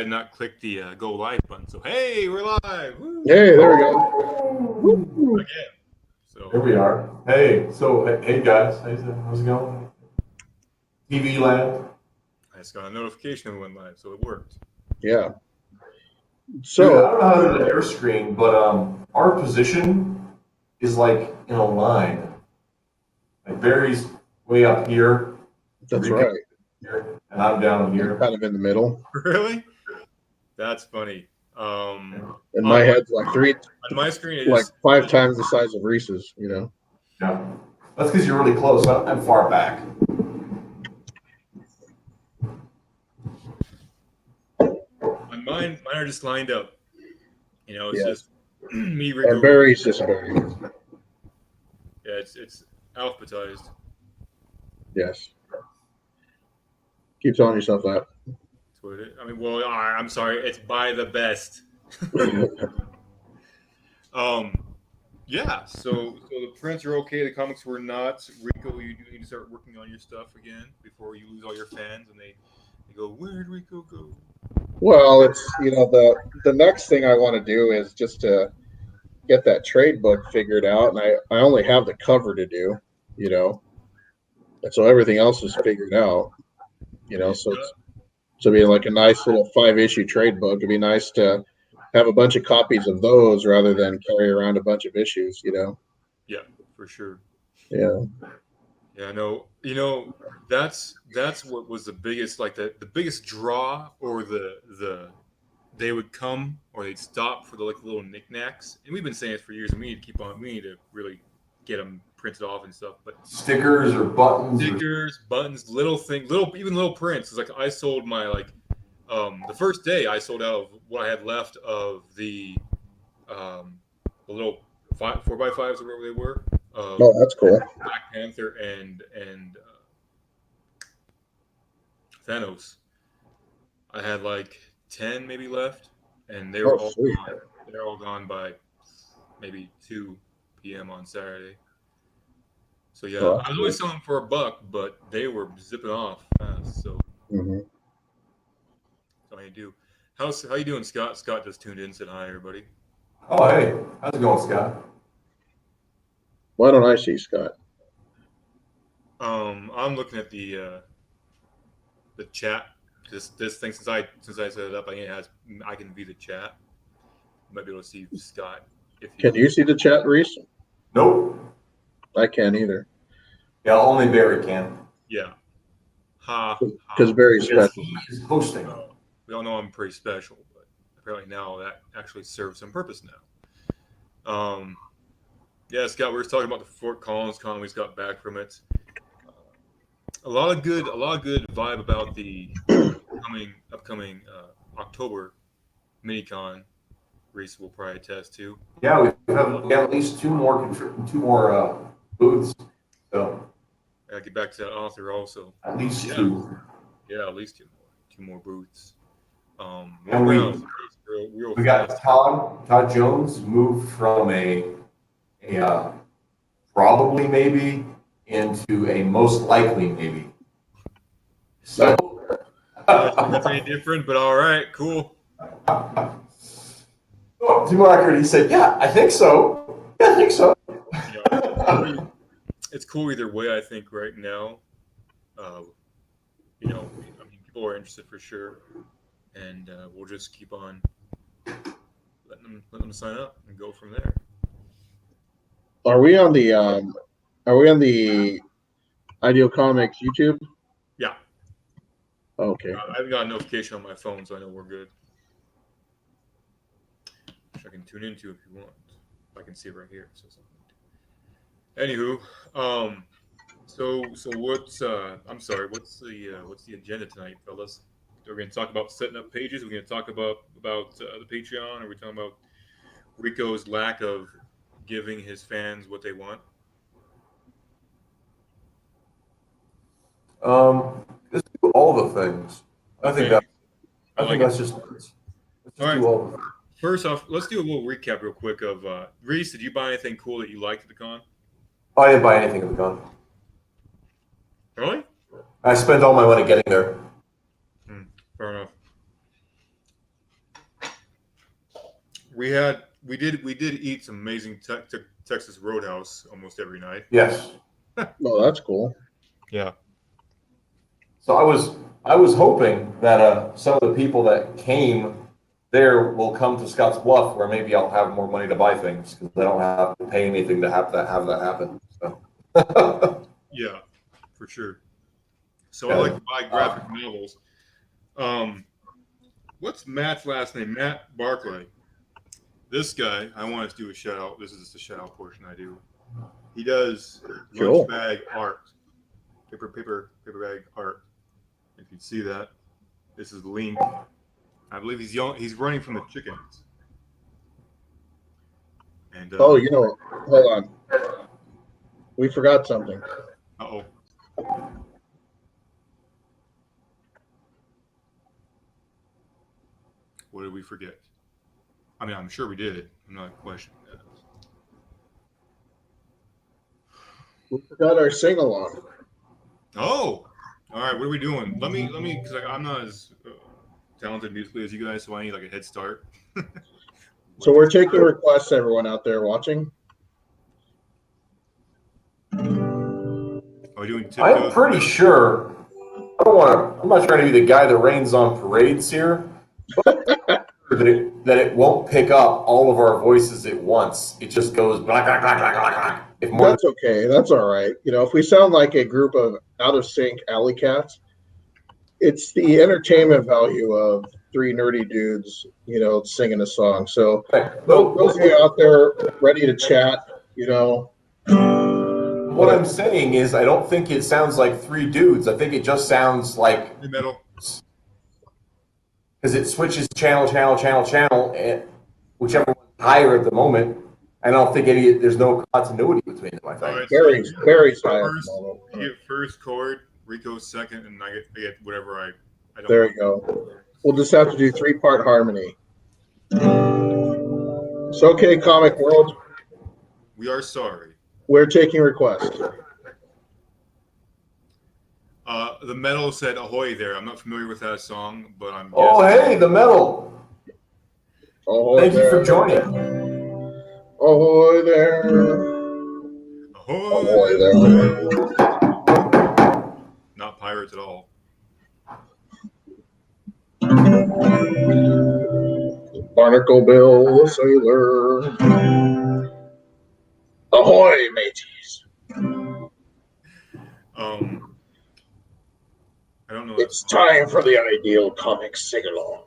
did not click the go live button. So hey, we're live. Woo! Hey, there we go. Woo. Again. So Here we are. Hey guys, how's it going? TV land. I just got a notification we went live, so it worked. Yeah. Dude, I So, don't know how to do the air screen, but our position is like in a line. Like Barry's way up here, that's Rico right. here, and I'm down I'm here. kind of in the middle. Really? That's funny. And my On my head's on my screen it like is five times the size of Reese's, Yeah, that's because you're really close. I'm far back. on mine are just lined up. It's Yeah. just me, And Rico. Barry's just Barry. Yeah, it's alphabetized. Yes. Keep telling yourself that. That's what it is. I mean, well, I'm sorry, it's by the best. Um, yeah. So the prints are okay. The comics were not. Rico, you do need to start working on your stuff again before you lose all your fans and they go, where'd Rico go? Well, it's the next thing I want to do is just to get that trade book figured out, and I only have the cover to do, you know, and so everything else is figured out, Hey, so Scott. it'd be like a nice little 5 issue trade book. It'd be nice to have a bunch of copies of those rather than carry around a bunch of issues. Yeah, for sure. Yeah. Yeah, no, that's what was the biggest, like the biggest draw, or the they would come or they'd stop for the like little knickknacks, and we've been saying it for years. And we need to keep on. We need to really get them printed off and stuff. But Stickers or buttons or stickers, buttons, little things, little prints. It's like I sold my the first day I sold out of what I had left of um the little 4x5s or whatever they were of Oh, that's cool. Black Panther and Thanos. I had like 10 maybe left, and they were Oh, all sweet. gone. They're all gone by maybe 2 p.m. on Saturday. So yeah, Oh, I that's was cool. always selling them for a buck, but they were zipping off fast. So Hmm. that's all you do. How you doing, Scott? Scott just tuned in, said hi, everybody. oh hey, how's it going, Scott? Why don't I see Scott? I'm looking at the chat. This thing, since I set it up, I can view the chat. You might be able to see Scott if Can you. you see the chat, Reese? Nope. I can't either Yeah, only Barry can. Yeah. Ha because ha. Barry's Because special. he is hosting. We all know I'm pretty special, but apparently now that actually serves some purpose now. Yeah, Scott, we were talking about the Fort Collins con. We just got back from it. A lot of good vibe about the upcoming October mini con. Reese will probably attest to. Yeah, we have at least two more booths. So I gotta get back to that author also. at least Yeah, two. yeah, at least two more booths. One And round, we real we fast. got Todd Jones moved from a probably maybe into a most likely maybe. So That's any different, but all right, cool. to my record, he said, "Yeah, I think so. Yeah, I think so." You know, it's cool either way. I think right now, uh, I mean, people are interested for sure, and we'll just keep on letting them sign up and go from there. Are we on the Are we on the Ideal Comics YouTube? Yeah, Okay. I've got a notification on my phone, so I know we're good. Which I can tune into if you want. I can see it right here. So something. Anywho, so what's what's the agenda tonight, fellas? We're going to talk about setting up pages. We're going to talk about the Patreon. Are we talking about Rico's lack of giving his fans what they want? Let's do all the things. I think Okay, that I I think like it. let's All just right. do all the things. First off, let's do a little recap real quick of Reese. Did you buy anything cool that you liked at the con? Oh, I didn't buy anything at the con. Really? I spent all my money getting there. Hmm, fair enough. we did eat some amazing Texas Roadhouse almost every night. Yes. Oh, that's cool. Yeah. So I was hoping that some of the people that came there will come to Scotts Bluff, where maybe I'll have more money to buy things because I don't have to pay anything to have that happen. So. Yeah, for sure. So I like Yeah. to buy graphic novels. Um, what's Matt's last name? Matt Barclay. This guy, I want to do a shout out. This is just a shout out portion I do. He does lunch Cool. bag art, paper bag art. If you see that, this is the link. I believe he's young. He's running from the chickens. And Oh, hold on. We forgot something. oh, what did we forget? I mean, I'm sure we did. I'm not questioning that. We forgot our sing along. Oh, all right. What are we doing? Let me, because I'm not as talented musically as you guys, so I need like a head start. So we're taking requests, everyone out there watching. Are we doing I'm tiptoes? pretty sure. I don't want to. I'm not trying to be the guy that rains on parades here, but that it won't pick up all of our voices at once. It just goes black, black, black, black, black, black. If more That's okay. That's all right. If we sound like a group of out of sync alley cats, it's the entertainment value of three nerdy dudes, singing a song. So those of you out there ready to chat, what I'm saying is, I don't think it sounds like three dudes. I think it just sounds like Metal. because it switches channel, and whichever one's higher at the moment. I don't think there's no continuity between them. I think. All right, Barry's so high. first, you get first chord, Rico's second, and I get whatever I don't. There you go. We'll just have to do 3-part harmony. It's okay, Comic World. We are sorry. We're taking requests. The metal said "Ahoy" there. I'm not familiar with that song, but I'm. Oh, hey, the metal. Ahoy Thank there. you for joining. Ahoy there. Ahoy, there. Not pirates at all. Barnacle Bill, sailor. Ahoy, mateys. I don't know. It's time for the Ideal Comics sing along.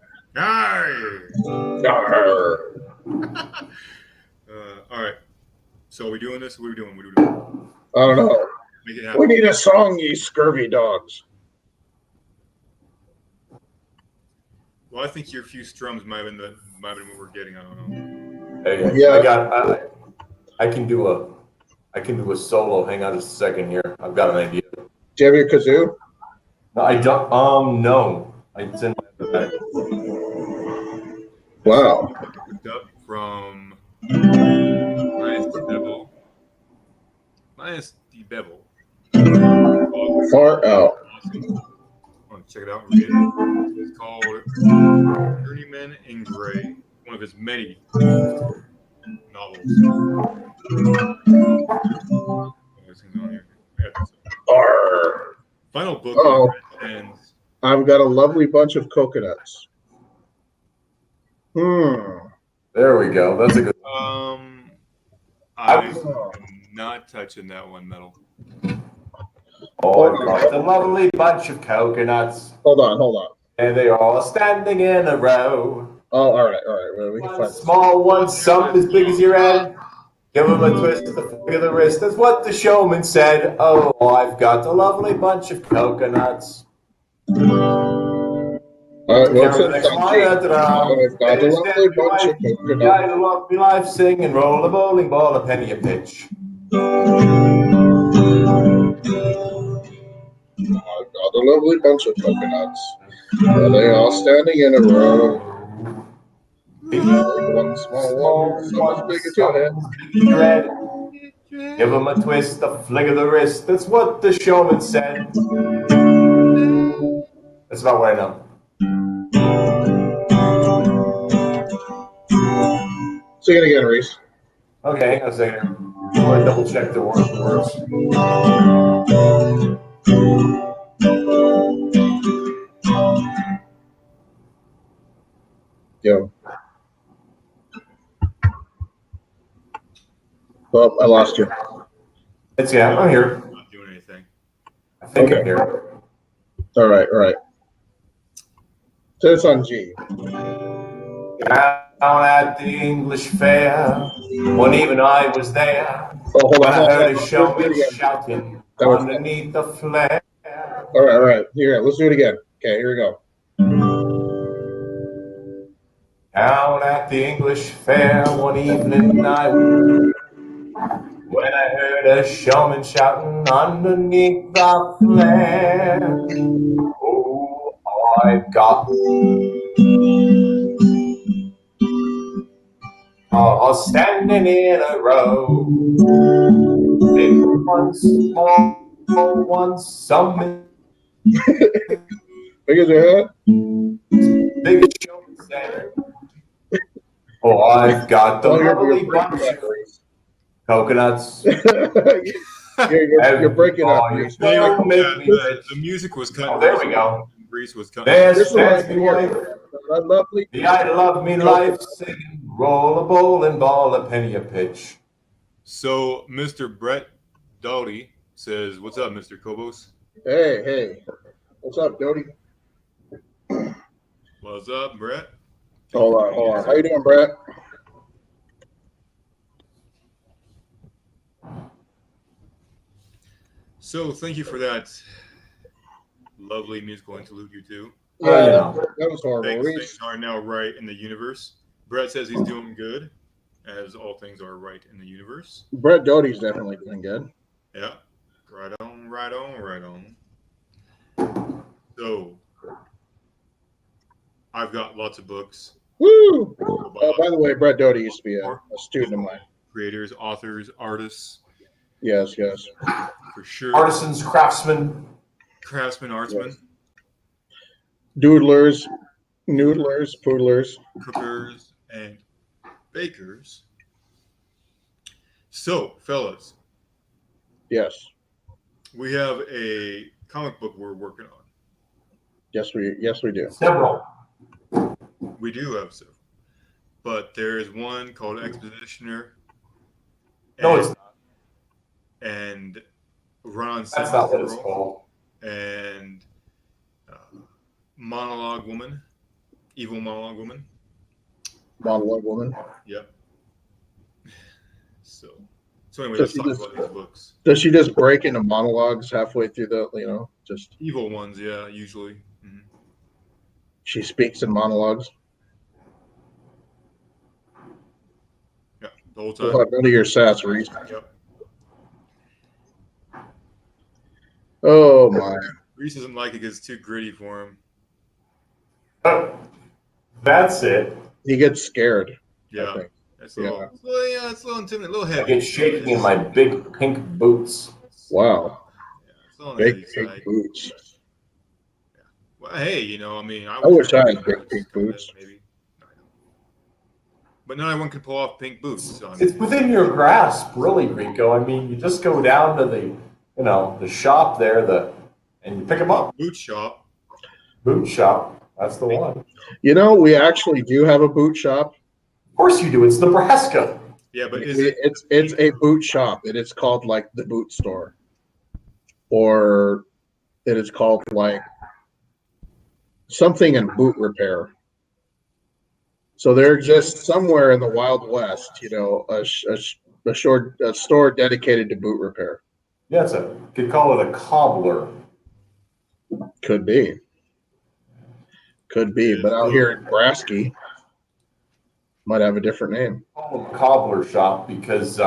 All right. So are we doing this? What are we doing? What are we doing? I don't know. Make it happen. We need a song, ye scurvy dogs. Well, I think your few strums might have been what we're getting. I don't know. Hey, Yeah. I can do a solo. Hang on just a second here. I've got an idea. Do you have your kazoo? No, I don't. No. It's in my bag. Wow. Picked up from Minus the Bevel. Far out. Awesome. I want to check it out and read it. It's called Journeyman in Gray. One of his many novels. Final book. Oh, and I've got a lovely bunch of coconuts. There we go. That's a good. I'm not touching that one, Metal. Oh, it's a lovely bunch of coconuts. Hold on. And they are all standing in a row. Oh, all right. Well, we can One find small one, some as big as your head. Give him a twist of the flick of the wrist. That's what the showman said. Oh, I've got a lovely bunch of coconuts. What's it? Next line. I've got a lovely bunch of coconuts. Guy to love me life, sing and roll a bowling ball, a penny a pitch. I've got a lovely bunch of coconuts. Are they all standing in a row? One small one, some as big as your head. Give him a twist, a flick of the wrist. That's what the showman said. That's about what I know. Sing it again, Reese. Okay, hang on a second. I want to double check the words. Yo. Well, I lost you. I'm here. Not doing anything. I think Okay. I'm here. All right. So it's on G. Down at the English fair, when even I was there, Oh, hold when on. I heard a Let's do it showman again. shouting That was underneath the flare. all right. Here, let's do it again. Okay, here we go. Down at the English fair, one evening when I heard a showman shouting underneath the flare. Oh, I've got standing in a row. Big ones, small ones, some Big as your head. big showman said, oh, I've got the Oh, lovely you're breaking bunch up, of Reese. coconuts. you're breaking up, Everybody Reese. There you will go. Yeah, make me the rich. music was cutting. Oh, there we go. Reese was cutting. There's This is what I fancy can hear. wife, A lovely the piece I of love me life, singing, roll a bowling ball, a penny a pitch. So Mr. Brett Doughty says, "What's up, Mr. Kobos? Hey. What's up, Dodie? What's up, Brett? Hold on. How you doing, Brett? So thank you for that lovely musical interlude, you two. Yeah, you know. that was horrible. Things Reese. are now right in the universe. Brett says he's doing good, as all things are right in the universe. Brett Doty's definitely doing good. Yeah, right on. So I've got lots of books Woo! about By the way, Brett Doty used to be a student of mine. creators, authors, artists, Yes. for sure. Artisans, craftsmen. Craftsmen, artsmen, Doodlers, noodlers, poodlers. cookers, and bakers. So, fellas, Yes. we have a comic book we're working on. Yes, we do. Several. We do have several, but there is one called Expositioner. No, it's not. And Run on That's not what it's Girl called. and Monologue Woman, Evil Monologue Woman. Monologue woman. Yep. So anyway, let's Does she talk just about these books. does she just break into monologues halfway through the just Evil ones, yeah, usually. Mhm. she speaks in monologues? Yeah, the whole Well, time. none of your sass, Reese. Yep. Oh my. Reese doesn't like it because it's too gritty for him. That's it. He gets scared. I Yeah. think. It's a little, it's a little intimidating, a little I heavy. get shaking in my big pink boots. Wow. Yeah, it's a little Big heavy pink side. boots. Well, hey, I mean, I wish I had big pink boots. Maybe. But not everyone can pull off pink boots. So, I mean, It's within your grasp, really, Rico. I mean, you just go down to the shop there, and you pick them up. boot shop. Boot shop. That's the one. You know, we actually do have a boot shop. Of course you do. It's Nebraska. Yeah, but is it? It's a boot shop. It is called like the boot store, or it is called like something in boot repair. So there exists somewhere in the Wild West, a store dedicated to boot repair. Yeah, could call it a cobbler. Could be, but out here in Brasky, might have a different name. Call them a cobbler shop because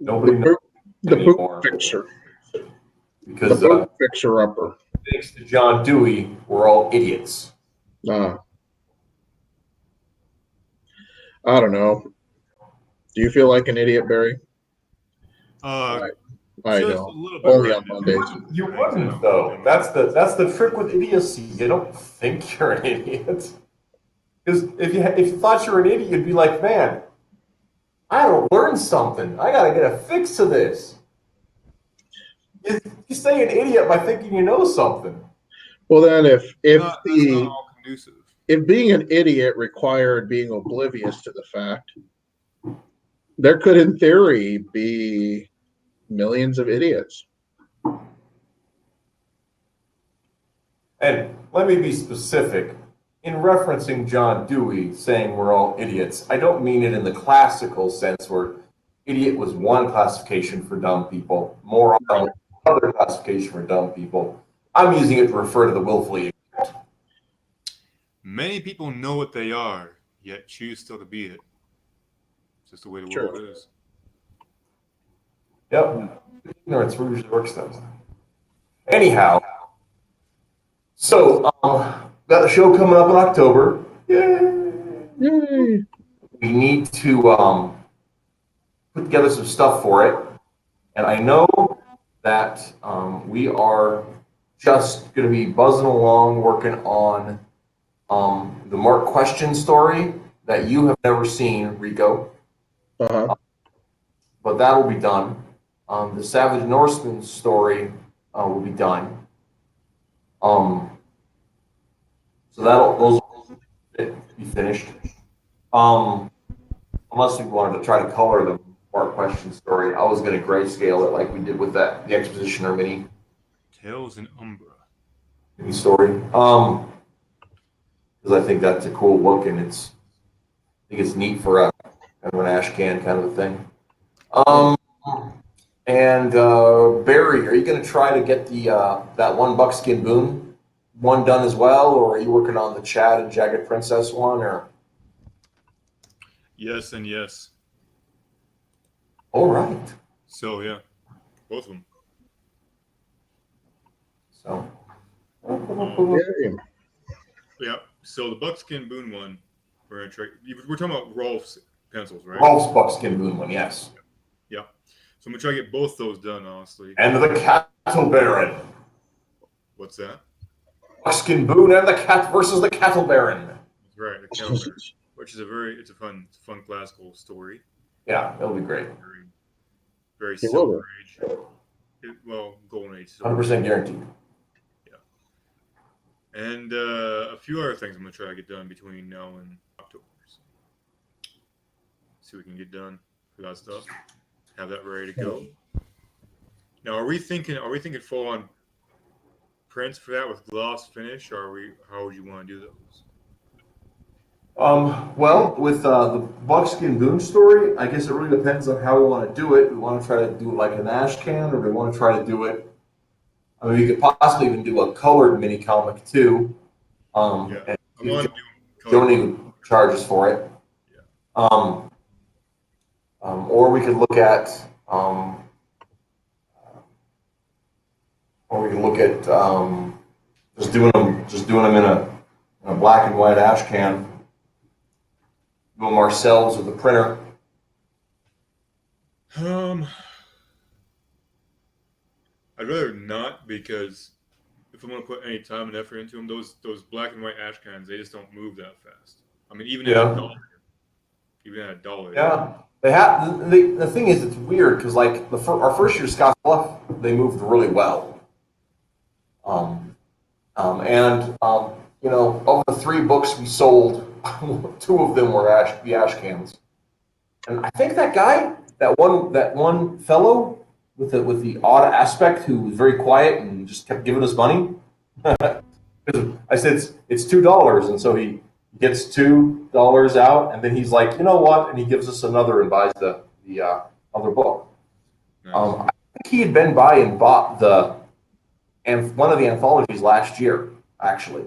nobody The knows boot, the boot anymore. fixer, the Because boot fixer upper. thanks to John Dewey, we're all idiots. I don't know. Do you feel like an idiot, Barry? I just don't. a little bit Only right on now. Mondays. You wouldn't though. That's the trick with idiocy. You don't think you're an idiot. Because if you thought you were an idiot, you'd be like, man, I don't learn something. I got to get a fix to this. You stay an idiot by thinking you know something. Well, then That's not all conducive. if being an idiot required being oblivious to the fact, there could, in theory, be millions of idiots. And let me be specific. In referencing John Dewey saying we're all idiots, I don't mean it in the classical sense where idiot was one classification for dumb people, moron was another classification for dumb people. I'm using it to refer to the willfully. Many people know what they are, yet choose still to be it. It's just the way the Sure. world is. Yep. Ignorance usually works that way. Anyhow, so got a show coming up in October. Yay! Yay. We need to put together some stuff for it. And I know that we are just going to be buzzing along working on the Mark Question story that you have never seen, Rico. Uh-huh. But that will be done. The Savage Norseman story will be done. So those will be finished. Unless we wanted to try to color the Mark Question story, I was going to grayscale it like we did with the Expositioner Tales in Umbra. mini story. Because I think that's a cool look and I think it's neat for a kind of an ash can kind of a thing. And Barry, are you going to try to get the that one buckskin boon one done as well, or are you working on the Chad and Jagged Princess one? Or Yes and yes. all right, So yeah, both of them. so Yay. Yeah. So the buckskin boon one, we're gonna try. We're talking about Rolf's pencils, right? Rolf's buckskin boon one, yes, Yeah. So I'm gonna try to get both those done, honestly. and the Cattle Baron, What's that? buckskin boon, and the cat versus the Cattle Baron. That's right, the calendar, which is it's a fun classical story. Yeah, that'll be great. Very It will Silver Age. Well, Golden Age. 100% guaranteed. And a few other things I'm gonna try to get done between now and October. So, see what we can get done for that stuff. Have that ready to go. Now, are we thinking full on prints for that with gloss finish, or how would you want to do those? Well, with the buckskin boon story, I guess it really depends on how we want to do it. We want to try to do it like an ash can, or we want to try to do it. I mean, we could possibly even do a colored mini comic too. Yeah, And I want to do color. Joni charges for it. Yeah. Or we could look at, just doing them in a black and white ash can. Do them ourselves with the printer. I'd rather not, because if I'm going to put any time and effort into them, those black and white ash cans, they just don't move that fast. I mean, even at $1. Yeah, they have. The thing is, it's weird because like our first year Scott Bluff, they moved really well. You know, of the 3 books we sold, 2 of them were the ash cans, and I think that one fellow with the odd aspect who was very quiet and just kept giving us money. I said it's $2, and so he gets $2 out, and then he's like, you know what? And he gives us another and buys the other book. Nice. I think he had been by and bought one of the anthologies last year, actually.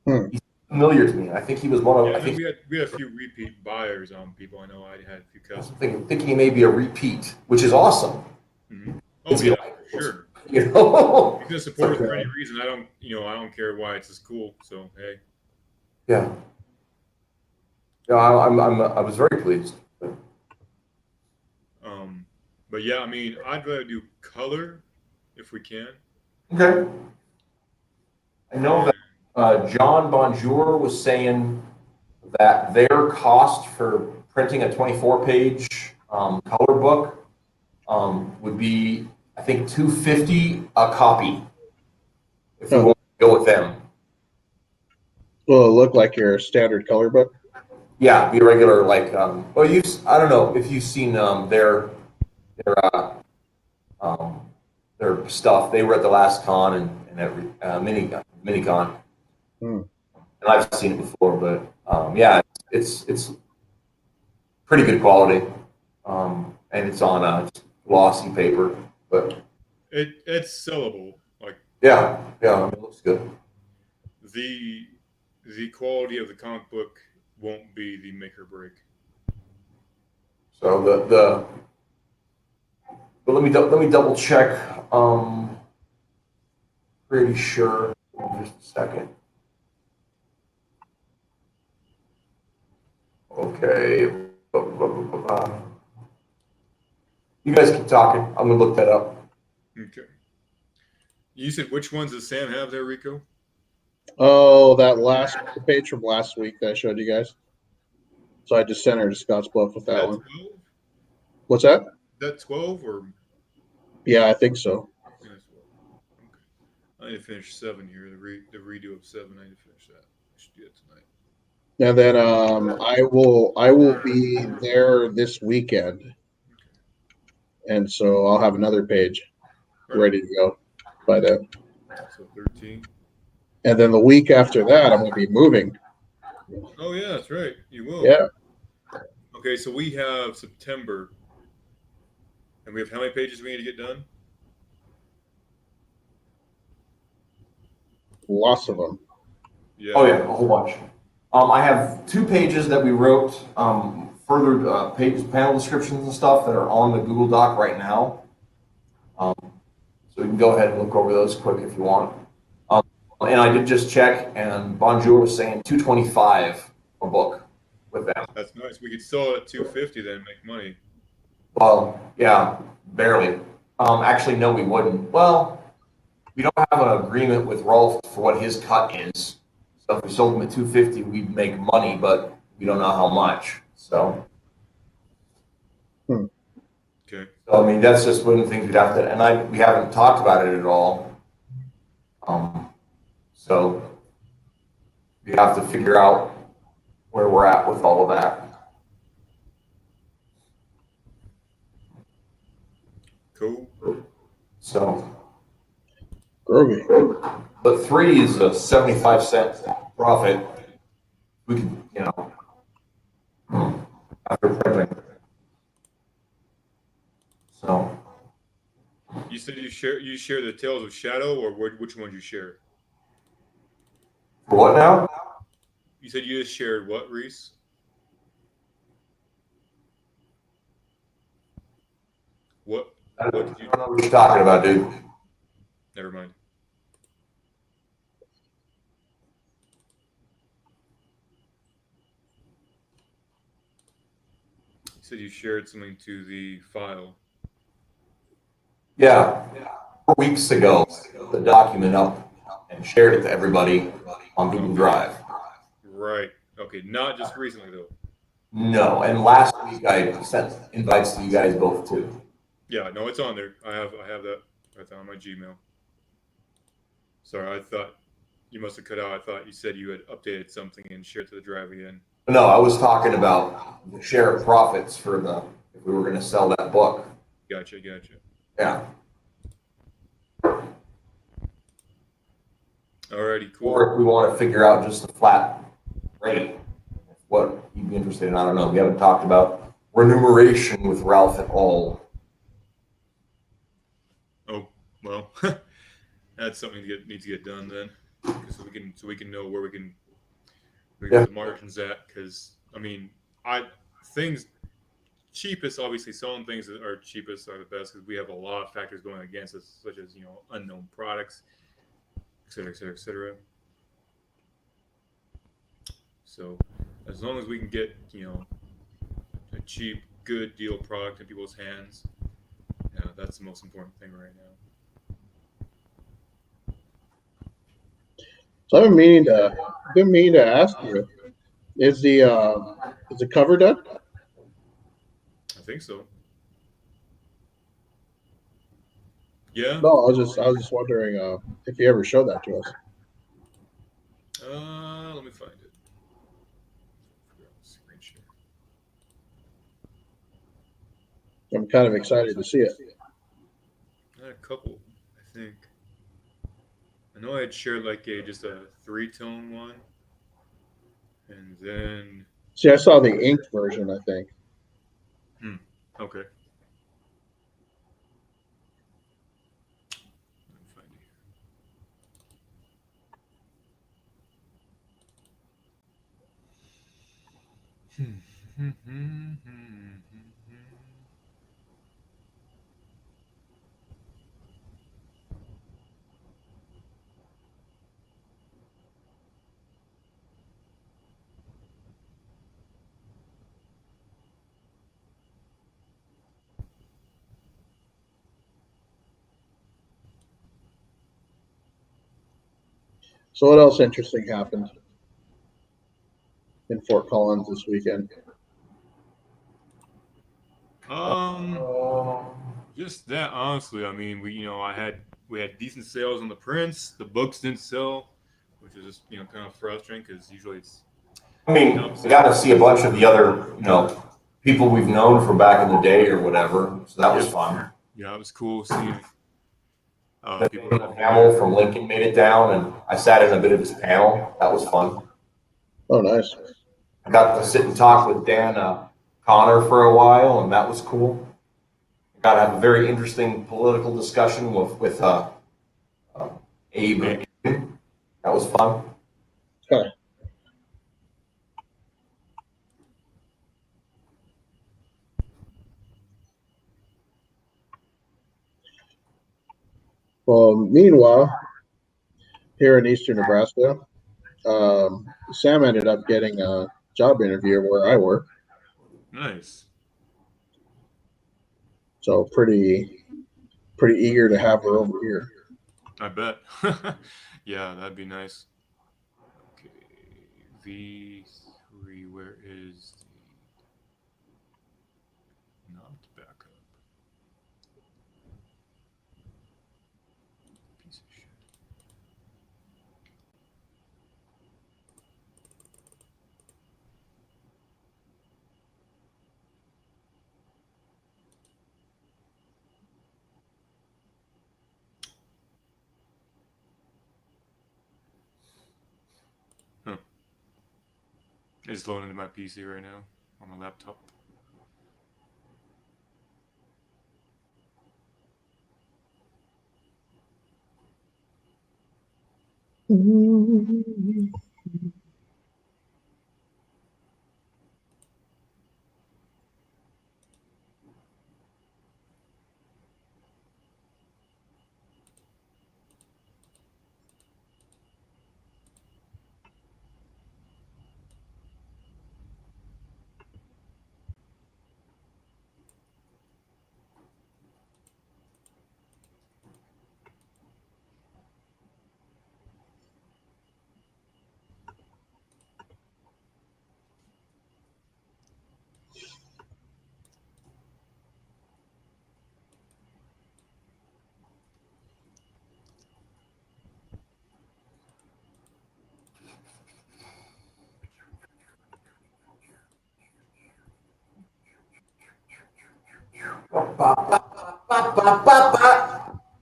He's familiar to me. I think he was one of. Yeah, I think we had a few repeat buyers on people. I know I had a few customers. I think he may be a repeat, which is awesome. Mm-hmm. Oh yeah, for sure. You know, he's gonna support us for any reason. I don't care why. It's just cool. So hey. Yeah. Yeah, I was very pleased. But yeah, I mean, I'd rather do color if we can. Okay. I know that John Bonjour was saying that their cost for printing a 24-page color book would be, I think, $250 a copy if we Oh, want to go with them. will it look like your standard color book? Yeah, be a regular like. Well, I don't know if you've seen their um, their stuff. They were at the last con and every mini con, Hmm. and I've seen it before. But yeah, it's pretty good quality, and it's on a glossy paper. But It's sellable. Like yeah, I mean, it looks good. the the quality of the comic book won't be the make or break. So but let me double check. Pretty sure. Just a second. Okay. You guys keep talking. I'm gonna look that up. Okay. You said which ones does Sam have there, Rico? Oh, that last page from last week that I showed you guys. So I just sent her to Scotts Bluff with Is that that one. 12? Is What's that? that 12 or Yeah, I think so. yeah, that's 12. Okay. I need to finish 7 here. The redo of 7. I need to finish that. I should do that tonight. And then I will be there this weekend, Okay. and so I'll have another page Right on. ready to go by then. So 13. And then the week after that, I'm going to be moving. Oh yeah, that's right. You will. Yeah, Okay, so we have September, and we have how many pages we need to get done? lots of them. Yeah. Oh yeah, a whole bunch. I have 2 pages that we wrote, further pages, panel descriptions and stuff that are on the Google Doc right now. Um, so we can go ahead and look over those quick if you want. And I did just check, and Bonjour was saying 225 a book with them. That's nice. We could sell it at 250 then and make money. Well, yeah, barely. Actually, no, we wouldn't. Well, we don't have an agreement with Rolf for what his cut is. So if we sold them at 250, we'd make money, but we don't know how much. Okay. So I mean, that's just one of the things we'd have to, and we haven't talked about it at all. So we have to figure out where we're at with all of that. Cool. So, Groovy. but 3 is a 75-cent profit. We could, after printing. So, You said you share the Tales of Shadow, or which ones you share? for what now? You said you just shared what, Reese? What? I What don't did you? know what you're talking about, dude. Never mind. You said you shared something to the file. Yeah, 4 weeks ago, the document up and shared it to everybody on Google Okay. Drive. Right. Okay. Not just recently though. No, and last week I sent invites to you guys both too. Yeah. No, it's on there. I have that right there on my Gmail. Sorry, I thought you must have cut out. I thought you said you had updated something and shared it to the drive again. No, I was talking about the share of profits for if we were going to sell that book. Gotcha. Yeah. Alrighty. Cool. Or if we want to figure out just a flat rate, what you'd be interested in. I don't know. We haven't talked about remuneration with Ralph at all. Oh well, that's something needs to get done then, so we can know where Yeah. the margins at. Because I mean, I things cheapest obviously selling things that are cheapest are the best because we have a lot of factors going against us, such as unknown products, et cetera, et cetera, et cetera. So as long as we can get a cheap, good deal product in people's hands, that's the most important thing right now. So I've been meaning to ask you, is the cover done? think so. Yeah. No, I was just wondering if you ever showed that to us. Let me find it. Screen share. I'm kind of excited to see it. I had a couple, I think. I know I had shared like a just a three-tone one, and then See, I saw the inked version. I think. hmm, okay. Let me find it here. So, what else interesting happened in Fort Collins this weekend? Um, Uh, just that honestly. I mean, we had decent sales on the prints. The books didn't sell, which is just kind of frustrating because usually it's I the mean, I opposite. got to see a bunch of the other, people we've known from back in the day or whatever. So that was Yep. fun. Yeah, it was cool seeing people Nathaniel from Hamill there. from Lincoln made it down, and I sat in a bit of his panel. That was fun. Oh, nice. I got to sit and talk with Dan Connor for a while, and that was cool. Got to have a very interesting political discussion with uh, Abe. Hey, That was fun. Huh. Well, meanwhile, here in eastern Nebraska, Sam ended up getting a job interview where I work. nice. So pretty eager to have her over here. I bet. Yeah, that'd be nice. Okay, V3. Where is the not backup? Piece of shit. Huh. It's loading into my PC right now on my laptop.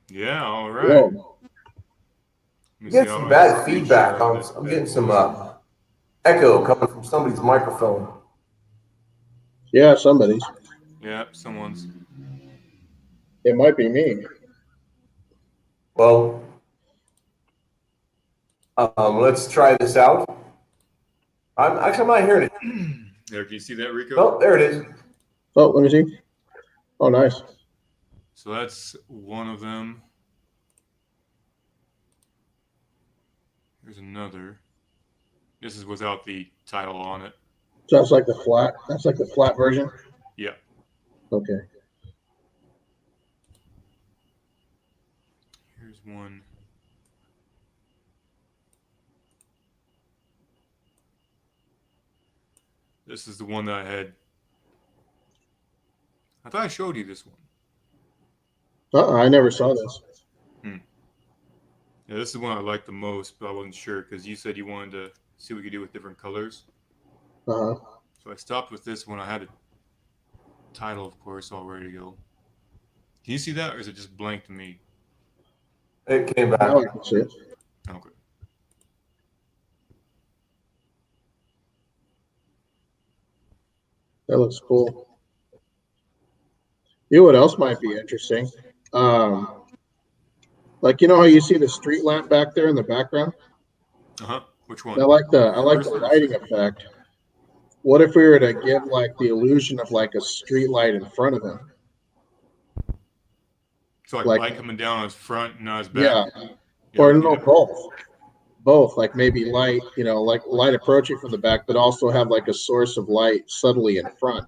Yeah, all right. Whoa. Let me see Get how some my bad screen feedback share on on. this I'm getting bad some boy. echo coming from somebody's microphone. Yeah, somebody's. Yeah, someone's. It might be me. Well, let's try this out. I'm not hearing it. There, can you see that, Rico? Oh, there it is. Oh, let me see. Oh, nice. So that's one of them. Here's another. This is without the title on it. So that's like the flat. That's like the flat version. Yeah. Okay. Here's one. This is the one that I had I thought I showed you this one. I never saw this. Hmm. Yeah, this is the one I like the most, but I wasn't sure because you said you wanted to see what we could do with different colors. Uh-huh. So I stopped with this one. I had a title, of course, all ready to go. Can you see that, or is it just blank to me? It came Now back. I can see it. Okay. That looks cool. You know what else might be interesting? Um, like you know how you see the street lamp back there in the background? Uh huh. Which I one? like the I like First the one or lighting second? effect. What if we were to give like the illusion of like a street light in front of him? So like Like light coming down on his front and on his back. yeah, Yeah, we or can do no, that. both. Both. Like maybe light, like light approaching from the back, but also have like a source of light subtly in front.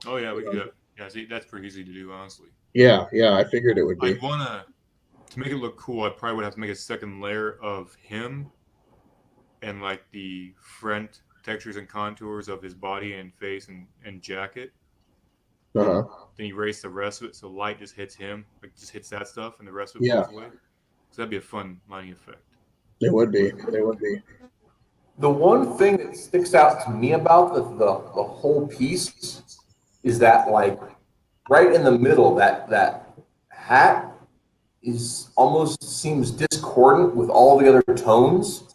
Oh yeah, You we can do know? that. Yeah, see, that's pretty easy to do, honestly. Yeah, yeah, I figured it would be. I'd wanna to make it look cool. I probably would have to make a second layer of him and like the front textures and contours of his body and face and jacket. Then Uh-huh. then erase the rest of it so light just hits him, like just hits that stuff, and the rest of it Yeah, blows away. So that'd be a fun lighting effect. it would be. It would be. The one thing that sticks out to me about the whole piece is that like right in the middle, that hat is almost seems discordant with all the other tones.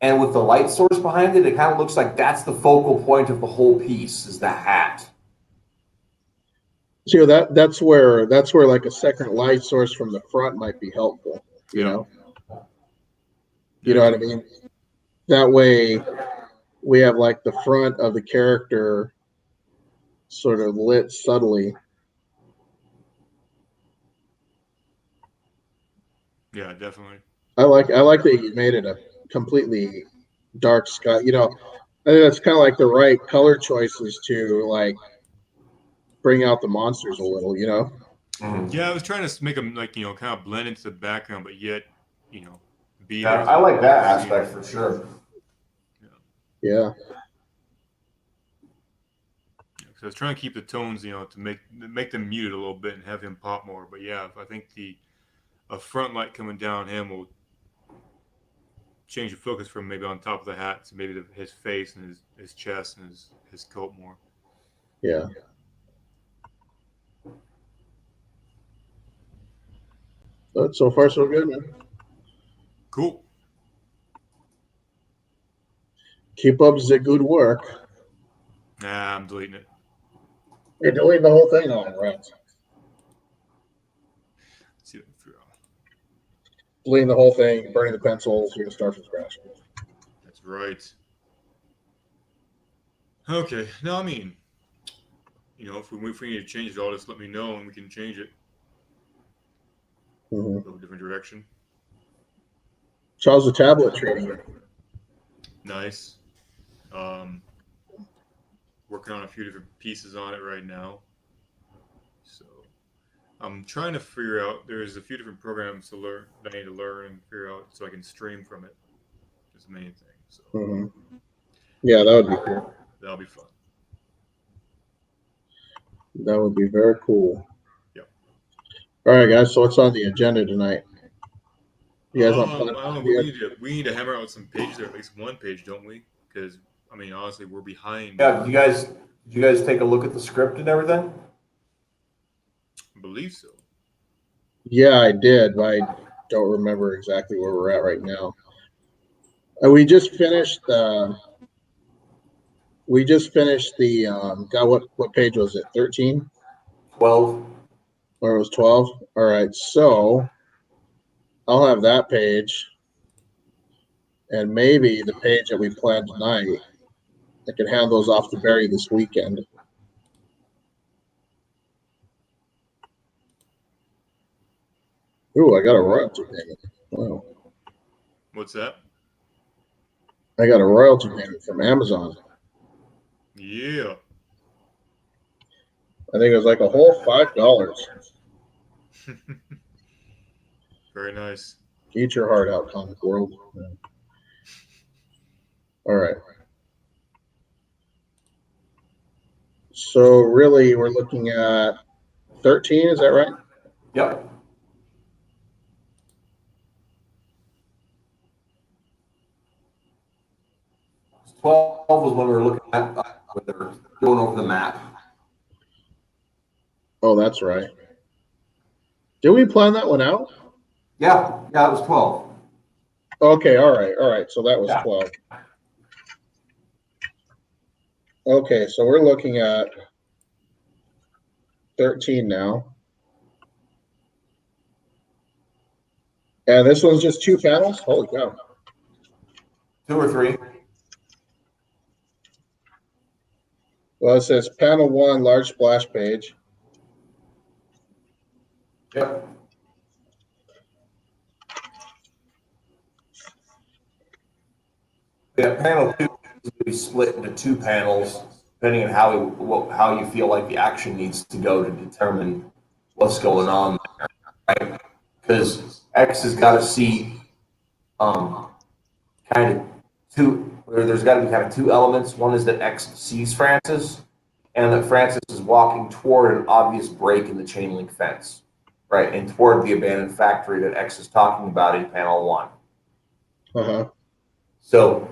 And with the light source behind it, it kind of looks like that's the focal point of the whole piece is the hat. So that's where like a second light source from the front might be helpful, you Yeah, know? You yeah, know what I exactly. mean? That way we have like the front of the character sort of lit subtly. Yeah, definitely. I like that you made it a completely dark sky. I think that's kind of like the right color choices to like bring out the monsters a little. Mhm. Yeah, I was trying to make him like kind of blend into the background, but yet you know be Yeah, there I so like you that can see him. aspect for sure. Yeah. Yeah. So I was trying to keep the tones, to make them muted a little bit and have him pop more. But yeah, I think the a front light coming down him will change the focus from maybe on top of the hat to maybe his face and his chest and his coat more. Yeah. But so far so good, man. Cool. Keep up the good work. Nah, I'm deleting it. You're deleting the whole thing on, right? Let's see what I can figure out. Deleting the whole thing, burning the pencils, you're gonna start from scratch. That's right. Okay. No, I mean, if we need to change it all, just let me know and we can change it. Mm-hmm. Go a different direction. So how's the tablet treating you? Nice. Um, Working on a few different pieces on it right now. So I'm trying to figure out. There's a few different programs to learn that I need to learn and figure out so I can stream from it. Is the main thing. So Mm-hmm. Yeah, that would be cool. that'll be fun. That would be very cool. Yep. All right, guys. So what's on the agenda tonight? You guys want fun? I don't know. You We need to hammer out some pages or at least one page, don't we? Because I mean, honestly, we're behind. Yeah, did you guys take a look at the script and everything? I believe so. Yeah, I did, but I don't remember exactly where we're at right now. We just finished. We just finished the. God, what page was it? 13 12. or it was 12? All right, so I'll have that page and maybe the page that we planned tonight. I can hand those off to Barry this weekend. Ooh, I got a royalty payment. Wow, What's that? I got a royalty payment from Amazon. Yeah. I think it was like a whole $5. Very nice. Eat your heart out, comic world. All right. So really, we're looking at 13. Is that right? Yep. Twelve was when we were looking at when they were going over the map. Oh, that's right. Did we plan that one out? Yeah, it was 12. Okay, all right. So that was Yeah. 12. Okay, so we're looking at 13 now. And this one's just 2 panels? Holy cow. 2 or 3. Well, it says panel 1, large splash page. Yep. Yeah, panel 2 is to be split into 2 panels, depending on how you feel like the action needs to go to determine what's going on there, right? Because X has got to see um, kind of there's got to be kind of 2 elements. One is that X sees Francis, and that Francis is walking toward an obvious break in the chain link fence, right, and toward the abandoned factory that X is talking about in panel 1. Uh-huh. So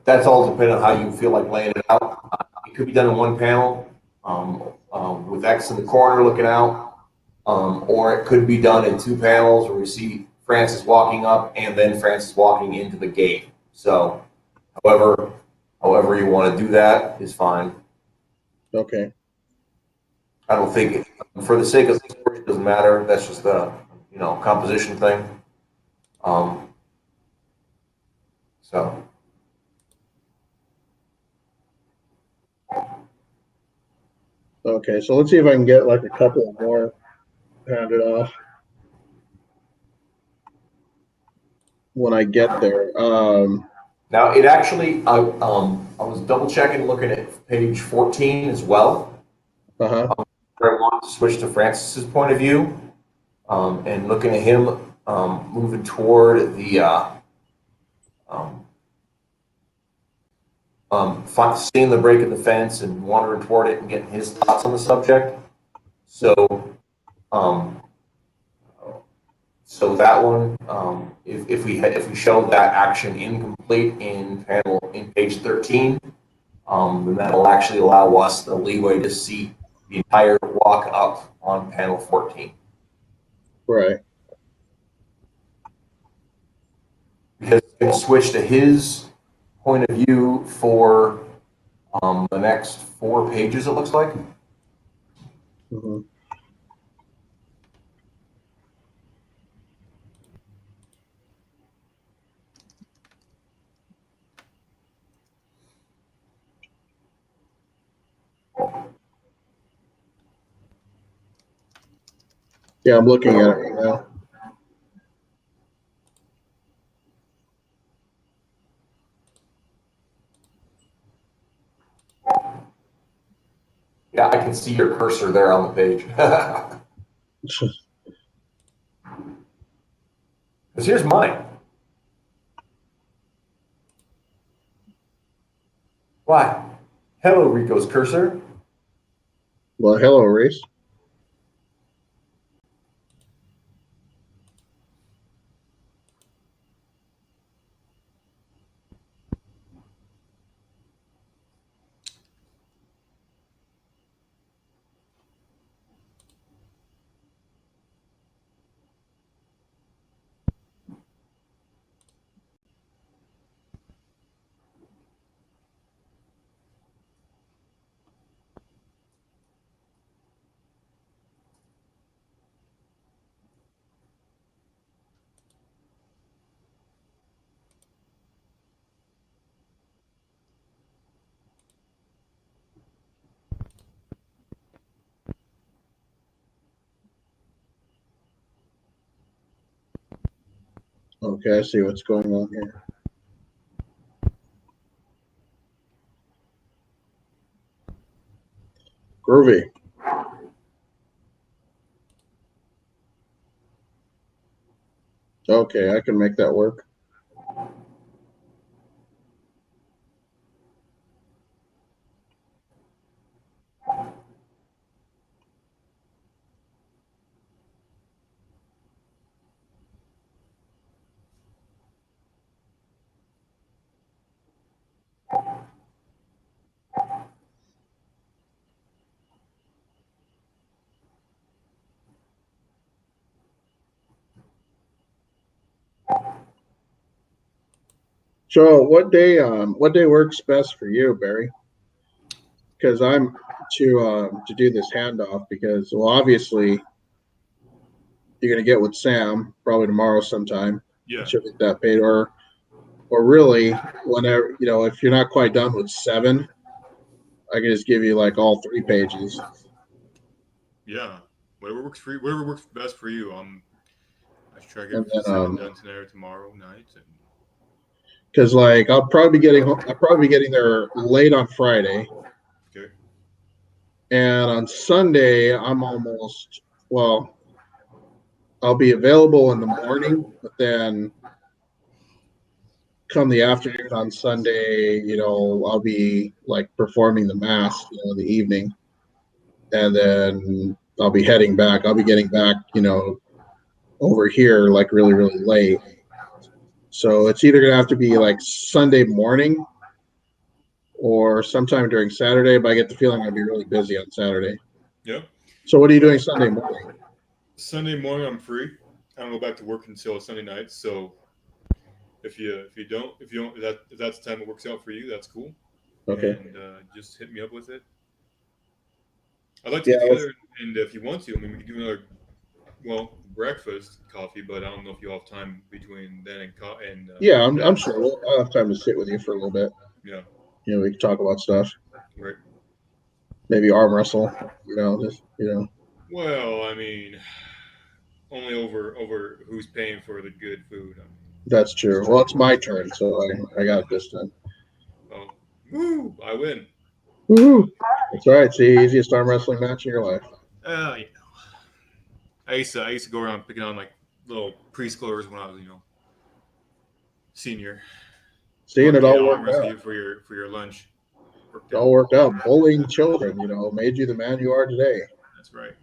that's all depending on how you feel like laying it out. It could be done in 1 panel with X in the corner looking out, or it could be done in 2 panels where we see Francis walking up and then Francis walking into the gate. So however you want to do that is fine. Okay. I don't think for the sake of the story, it doesn't matter. That's just the composition thing. Um, so. Okay, so let's see if I can get like a couple more pounded off when I get there. Now, it actually, I was double checking, looking at page 14 as well, Uh-huh. where I want to switch to Francis's point of view, and looking at him moving toward the um, seeing the break in the fence and wandering toward it and getting his thoughts on the subject. So, um, so that one, if we show that action incomplete in page 13, then that'll actually allow us the leeway to see the entire walk up on panel 14. Right. Because it's going to switch to his point of view for the next 4 pages, it looks like. Mm-hmm. Yeah, I'm looking at it right now. Yeah, I can see your cursor there on the page. Because here's mine. Why? Hello, Rico's cursor. Well, hello, Reese. Okay, I see what's going on here. Groovy. Okay, I can make that work. So what day works best for you, Barry? Because I'm to do this handoff because well obviously you're gonna get with Sam probably tomorrow sometime. Yeah. She'll get that paid or really whenever if you're not quite done with 7, I can just give you like all 3 pages. Yeah. Whatever works best for you. I should try to And get then 7 done tonight or tomorrow night. And because like I'll probably be getting there late on Friday. okay. And on Sunday, well, I'll be available in the morning, but then come the afternoon on Sunday, I'll be like performing the mass, in the evening. And then I'll be heading back. I'll be getting back, over here like really, really late. So it's either going to have to be like Sunday morning or sometime during Saturday, but I get the feeling I'll be really busy on Saturday. Yep. So what are you doing Sunday morning? Sunday morning I'm free. I don't go back to work until Sunday night. So if you don't if that's the time it works out for you, that's cool. Okay. And just hit me up with it. I'd like to Yeah. get together, and if you want to, I mean, we could do another breakfast coffee, but I don't know if you'll have time between then and Yeah, I'm then. sure I'll have time to sit with you for a little bit. Yeah, We can talk about stuff. right. Maybe arm wrestle. Just Well, I mean, only over who's paying for the good food. I mean, that's true. Well, it's my turn, so I got it this time. oh, woo! I win. Woohoo! That's right. It's the easiest arm wrestling match in your life. You know, I used to go around picking on like little preschoolers when I was senior. Seeing it Okay, all I'll arm worked wrestle out. you for your lunch. Worked It all out. worked out. Bullying children, made you the man you are today. That's right.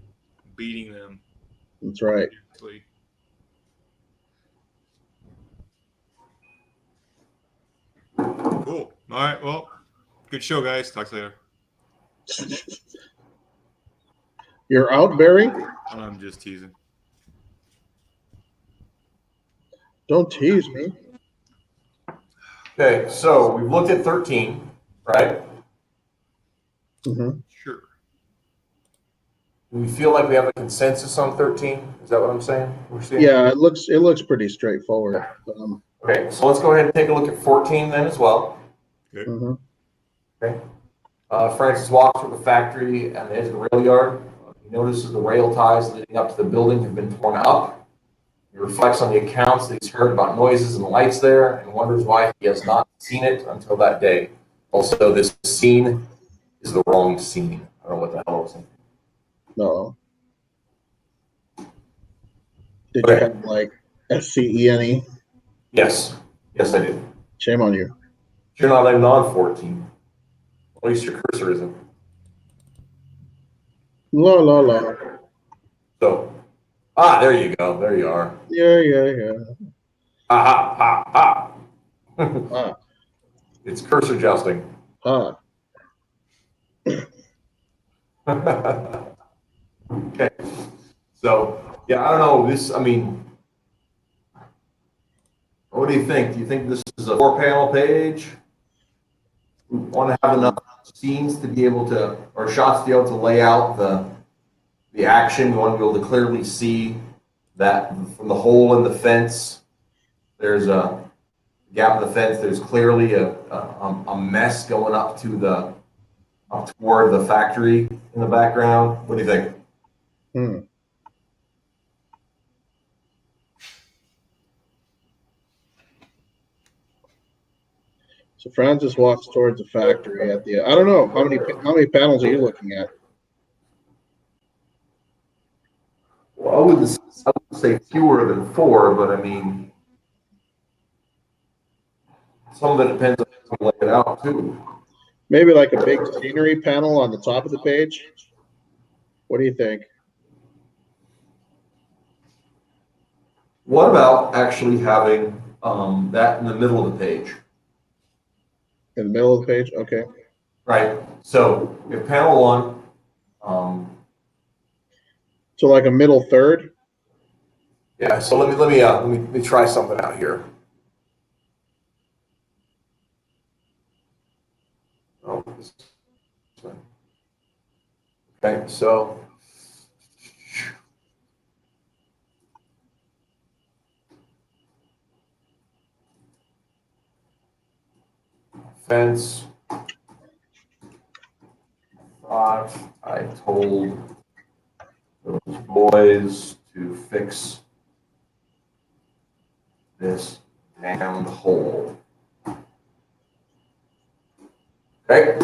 Beating them. That's right. Seriously. Cool. All right. Well, good show, guys. Talk to you later. You're out, Barry? I'm just teasing. Don't tease me. Okay, so we've looked at 13, right? Mm-hmm. Sure. Do we feel like we have a consensus on 13? Is that what I'm saying? We're seeing? Yeah, it looks pretty straightforward. Okay, so let's go ahead and take a look at 14 then as well. Okay. Mm-hmm. Okay. Francis walks through the factory at the edge of the rail yard. He notices the rail ties leading up to the building have been torn up. He reflects on the accounts that he's heard about noises and lights there and wonders why he has not seen it until that day. Also, this scene is the wrong scene. I don't know what the hell I was thinking. No. Did you Okay. have like SCENE? Yes. Yes, I did. Shame on you. You're not even on 14. At least your cursor isn't. La la la. So, there you go. There you are. Yeah. Ha ha ha. Ah, It's cursor adjusting. ah. Okay. So, yeah, I don't know. What do you think? Do you think this is a 4-panel page? We want to have enough scenes to be able to, or shots to be able to lay out the action. We want to be able to clearly see that from the hole in the fence, there's a gap in the fence. There's clearly a mess going up toward the factory in the background. What do you think? So Francis walks towards the factory at the. I don't know how many panels are you looking at? Well, I wouldn't say fewer than 4, but I mean, some of it depends on how you lay it out too. Maybe like a big scenery panel on the top of the page. What do you think? What about actually having that in the middle of the page? In the middle of the page? Okay. Right. So if panel 1, So like a middle third. yeah. So let me try something out here. this way. Okay, so fence. I told those boys to fix this damned hole. Okay.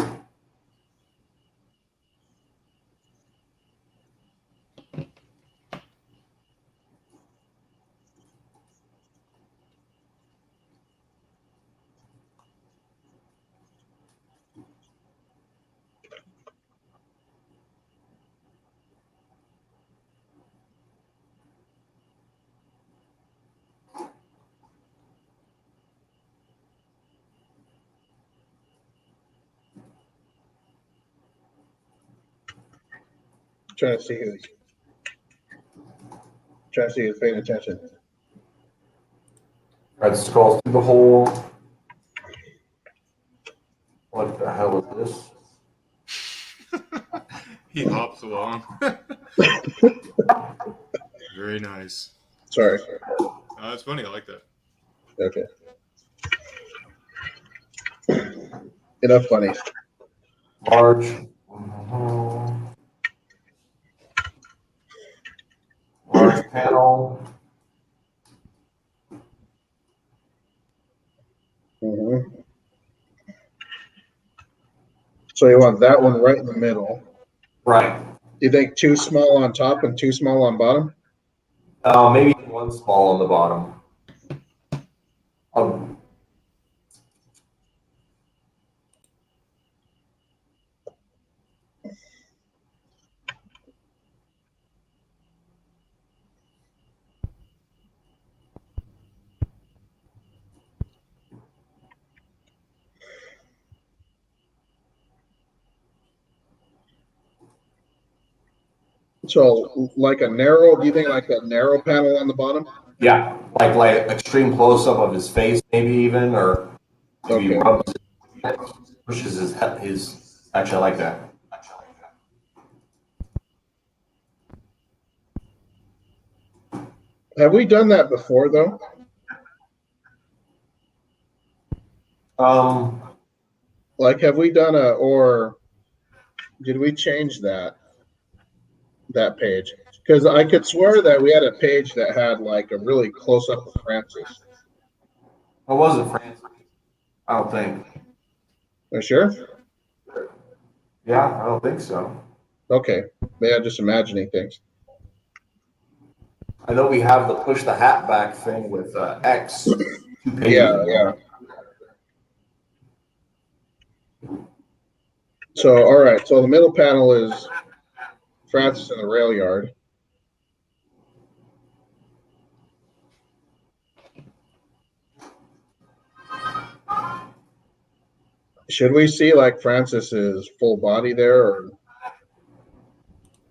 Trying to see who's paying attention. All right, scrolls through the hole. What the hell is this? He hops along. Very nice. Sorry. That's funny. I like that. Okay. Enough funny. Large. Large panel. Mm-hmm. So you want that one right in the middle. Right. Do you think too small on top and too small on bottom? Maybe one small on the bottom. So like a narrow, do you think like a narrow panel on the bottom? Yeah, like extreme close up of his face, maybe even, or maybe Okay. rubs, pushes his. Actually, I like that. Have we done that before though? Um, Like have we done or did we change that page? Because I could swear that we had a page that had like a really close up of Francis. what was it, Francis? I don't think. Are you sure? Yeah, I don't think so. Okay. Maybe I'm just imagining things. I know we have the push the hat back thing with X 2 pages Yeah, ago. yeah. So all right. So the middle panel is Francis in the rail yard. Should we see like Francis's full body there,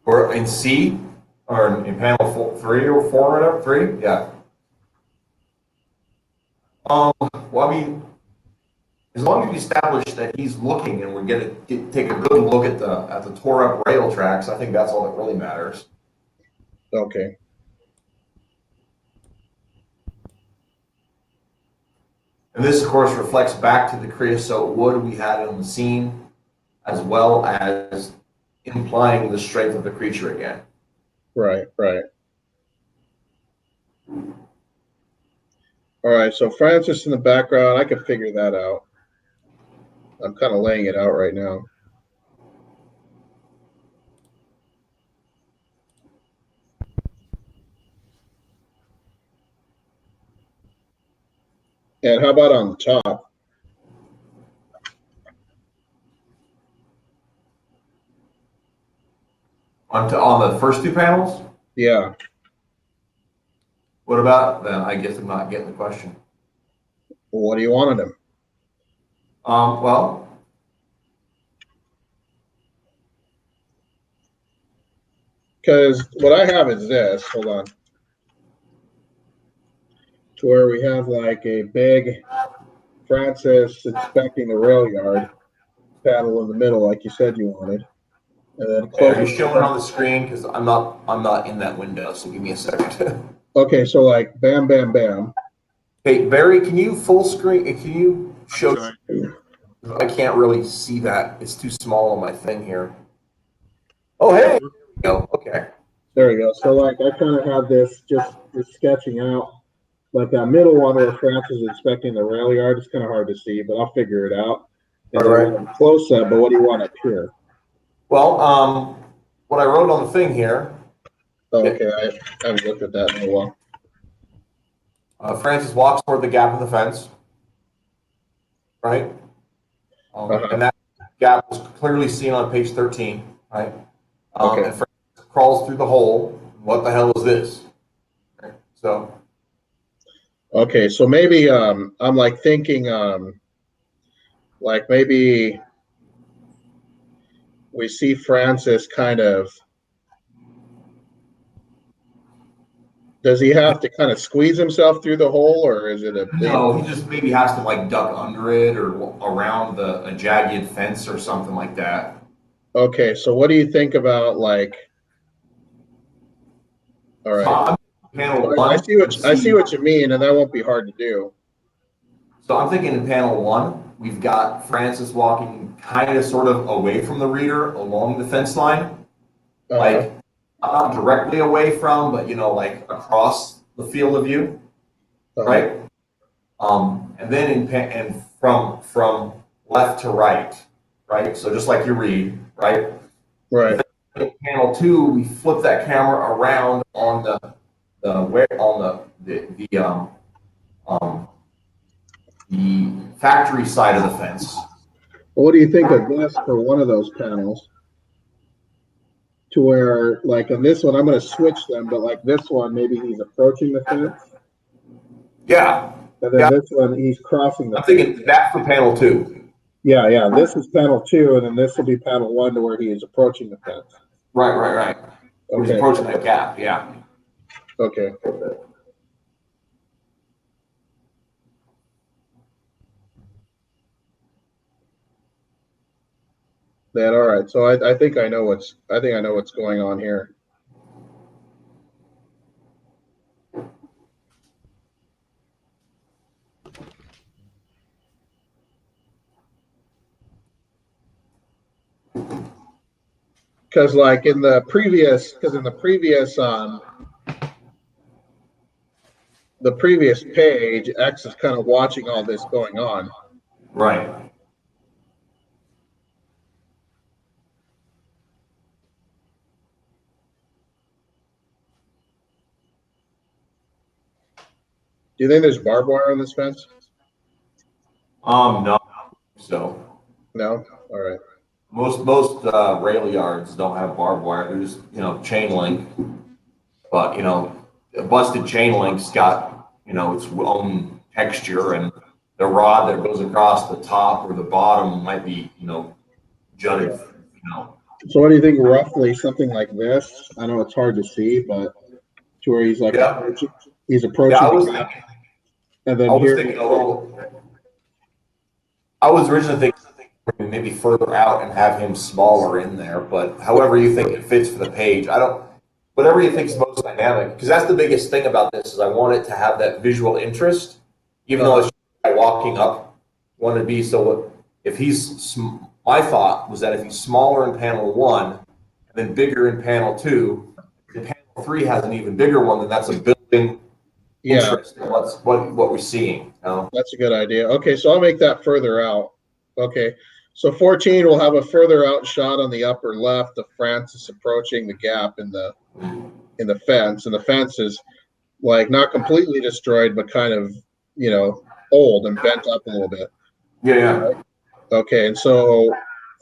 Or in C, or in panel 3 or 4 or whatever, 3? Yeah. Well, I mean, as long as we establish that he's looking and we take a good look at the tore up rail tracks, I think that's all that really matters. okay? And this, of course, reflects back to the creosote wood we had on the scene, as well as implying the strength of the creature again. Right, right. All right. So Francis in the background, I could figure that out. I'm kind of laying it out right now. And how about on the top? On the first 2 panels, Yeah. what about then? I guess I'm not getting the question. What do you want of him? Well, Because what I have is this. Hold on. To where we have like a big Francis inspecting the rail yard. panel in the middle, like you said you wanted, and then Okay, close. are you showing it on the screen? Because I'm not in that window. So give me a second. Okay, so like bam, bam, bam. Hey Barry, can you full screen? Can you I'm show? trying. I can't really see that. It's too small on my thing here. Oh hey, there we go. Okay. There we go. So like I kind of have this just sketching out. Like that middle one where France is inspecting the rail yard, it's kind of hard to see, but I'll figure it out. And All then we right. have a close up, but what do you want up here? Well, what I wrote on the thing here. Oh, okay, I haven't looked at that in a while. Francis walks toward the gap in the fence, right? Uh-huh. And that gap was clearly seen on page 13, right? Okay. And Francis crawls through the hole. What the hell is this? Right? So. Okay, so maybe I'm like thinking like maybe we see Francis kind of, does he have to kind of squeeze himself through the hole, or is it a big? No, he just maybe has to like duck under it or around a jagged fence or something like that. Okay, so what do you think about like? All So right, I'm panel so I one. see what you mean, and that won't be hard to do. So I'm thinking in panel one, we've got Francis walking kind of sort of away from the reader along the fence line, like not directly away from, but like across the field of view, right? And then and from left to right, right? So just like you read, right? Right. In panel two, we flip that camera around on um, the factory side of the fence. Well, what do you think of this for one of those panels? To where, like on this one, I'm going to switch them, but like this one, maybe he's approaching the fence, Yeah, and then this one, he's crossing the I'm fence. thinking that for panel two. Yeah. This is panel two, and then this will be panel one to where he is approaching the fence. Right. He's Okay. approaching that gap. Yeah. Okay. Then all right. So I think I know what's going on here. Because like in the previous the previous page, X is kind of watching all this going on. Right. Do you think there's barbed wire on this fence? No. So No. All right. most rail yards don't have barbed wire. They're just chain link. But a busted chain link's got its own texture, and the rod that goes across the top or the bottom might be jutted. So what do you think roughly something like this? I know it's hard to see, but to where he's like Yeah. he's Yeah, approaching the gap, and then here. thinking a little. I was originally thinking maybe further out and have him smaller in there, but however you think it fits for the page, I don't. Whatever you think is most dynamic, because that's the biggest thing about this is I want it to have that visual interest, even though it's walking up. Want to be so if he's my thought was that if he's smaller in panel one and then bigger in panel two, and panel three has an even bigger one, then that's a building interest in what we're seeing. That's a good idea. Okay, so I'll make that further out. Okay, so 14 will have a further out shot on the upper left of Francis approaching the gap in the fence, and the fence is like not completely destroyed, but kind of old and bent up a little bit. Yeah. Right? Okay, and so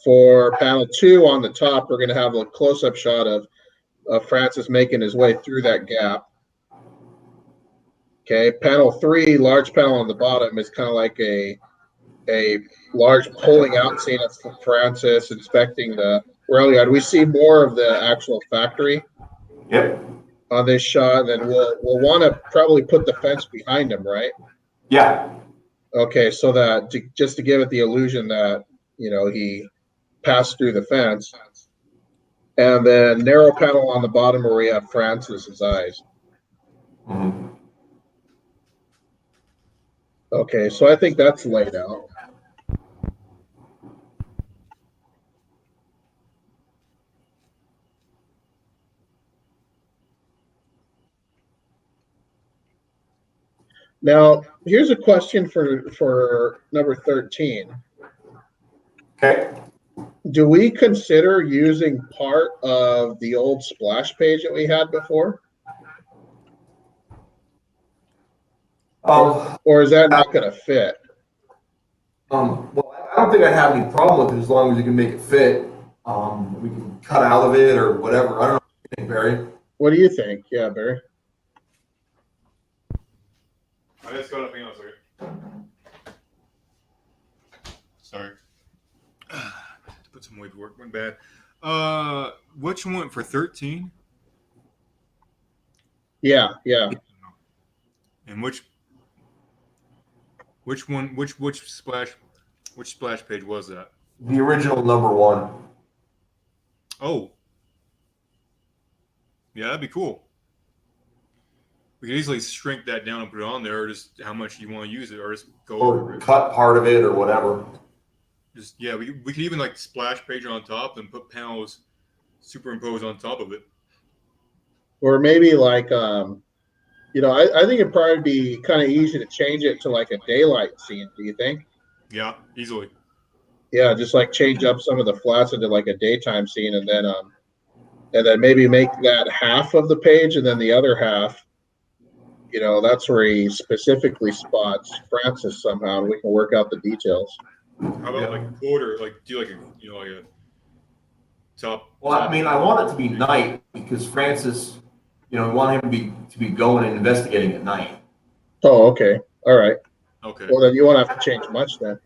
for panel two on the top, we're going to have a close-up shot of Francis making his way through that gap. Okay, panel three, large panel on the bottom, is kind of like a large pulling out scene of Francis inspecting the rail yard. We see more of the actual factory. Yep. On this shot, and then we'll want to probably put the fence behind him, right? Yeah. Okay, so that just to give it the illusion that he pass through the fence, and then narrow panel on the bottom where we have Francis's eyes. Mhm. Okay, so I think that's laid out. Now, here's a question for number 13. Okay. Do we consider using part of the old splash page that we had before? Um, Or is that not going to fit? well, I don't think I have any problem with it as long as you can make it fit. We can cut out of it or whatever. I don't know what you think, Barry. What do you think? Yeah, Barry. I just got a thing on a second. Sorry. Put some weight to work. Went bad. Which one for 13? Yeah, yeah. And which one? Which splash page was that? The original number one. Oh, yeah, that'd be cool. We could easily shrink that down and put it on there, or just how much you want to use it, or just go over Or it. cut part of it or whatever. Just yeah, we could even like splash page on top and put panels superimposed on top of it. Or maybe like I think it'd probably be kind of easy to change it to like a daylight scene, do you think? Yeah, easily. Yeah, just like change up some of the flats into like a daytime scene and then maybe make that half of the page and then the other half, that's where he specifically spots Francis somehow and we can work out the details. How about like Yeah. a quarter? Like do like a like a top Well, I top. mean, I want it to be night because Francis, we want him to be going and investigating at night. Oh, okay. All right. Okay. Well, then you won't have to change much then.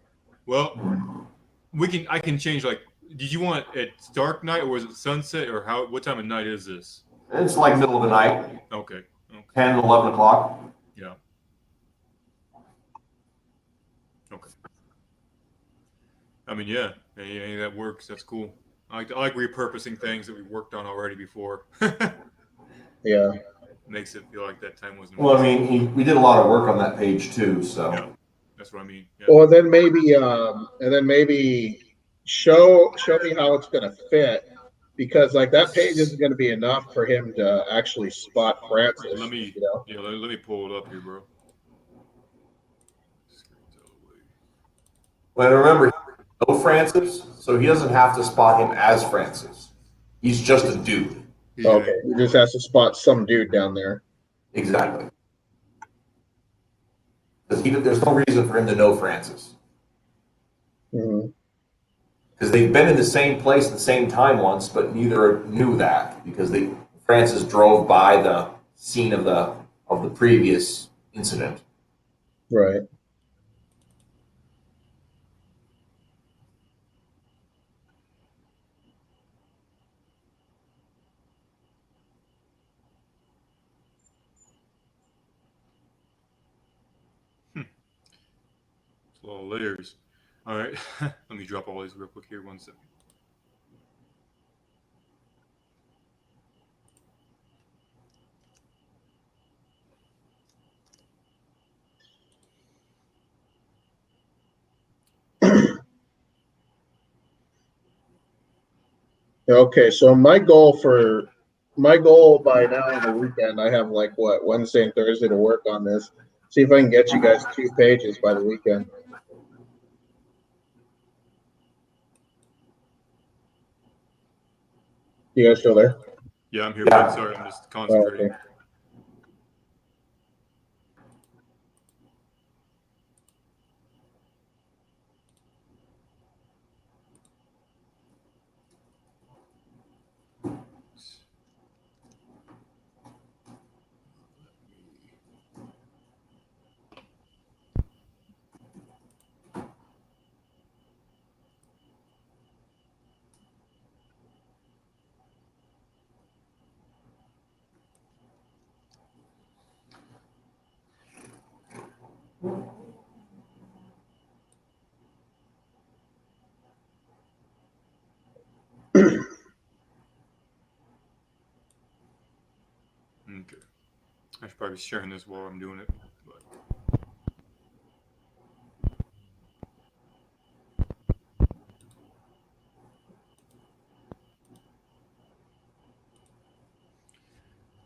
Well, we can. I can change. Like, did you want it dark night or was it sunset or how? What time of night is this? It's like middle of the night, Okay. Okay. 10, 11 o'clock. Yeah. Okay. I mean, yeah. Any that works. That's cool. I like repurposing things that we worked on already before. Yeah. Makes it feel like that time wasn't. Well, I wasted. mean, we did a lot of work on that page too, so. Yeah. That's what I mean. Yeah. Well, and then maybe show me how it's going to fit because like that page isn't going to be enough for him to actually spot Let Francis, me. Yeah. Let me pull it up here, bro. Well, remember, no Francis, so he doesn't have to spot him as Francis. He's just a dude. Yeah. Okay, he just has to spot some dude down there. Exactly. There's no reason for him to know Francis. Mhm. Because they've been in the same place at the same time once, but neither knew that because Francis drove by the scene of the previous incident. Right. It's a lot of layers. All right. Let me drop all these real quick here. 1 second. Okay, so my goal by now on the weekend, I have like what Wednesday and Thursday to work on this. See if I can get you guys 2 pages by the weekend. You guys still there? Yeah, I'm here. Yeah. Sorry, I'm just Oh, concentrating. okay. Okay. I should probably be sharing this while I'm doing it. But...